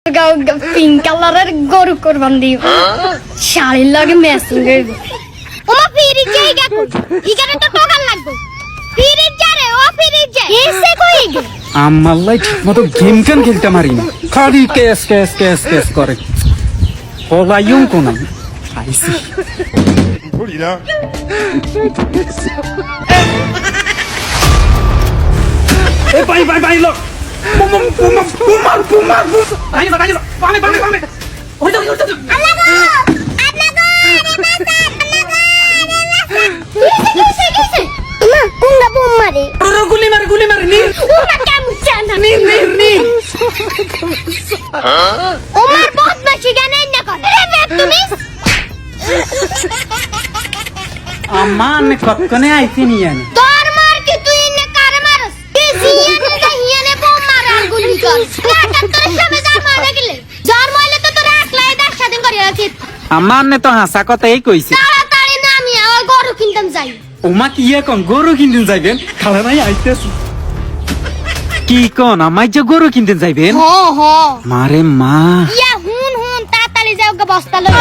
pink কালারের গরু কোরবান দিব শাড়ির লগে ম্যাচিং হইব ওমা ফিরিজ যাই গা ইগারে তো টাকা লাগবে ফিরিজ যারে ও ফিরিজ যা এসে কই গে আমাল্লাই ঠিকমতো গেম কেন খেলতে পারি না খালি কেস করে পলাইও কোন আইসি এ ভাই লোক পুমার আই না পানি ওই দাও আল্লাহ গো আল্লাহ গো মা কোনটা বোম মারে গুলি মারে নি ওমা কেমন জানা নি ওমার বহুত বেশি গান না কর রে তুমি আম্মা নে কখনে আইছি নি জানি তোর মার কি তুই নে কারে মারস কি জিয়ানে দাহিয়ানে বোম মার আর গুলি কর নাটক করে সবে যা মারা গেলে জ্বর মইলে তো তোর একলাই 10 স্বাধীন করে রাখি আম্মা নে তো হাসা কথাই কইছে তাড়াতাড়ি না আমি ওই গরু কিনতাম যাই ওমা কি কোন গরু কিনতেন যাইবেন খালা নাই আইতেছি কি কোন আমাই যে গরু কিনতেন যাইবেন হ মারে মা ইয়া হুন তাড়াতাড়ি যাও গা বস্তা লই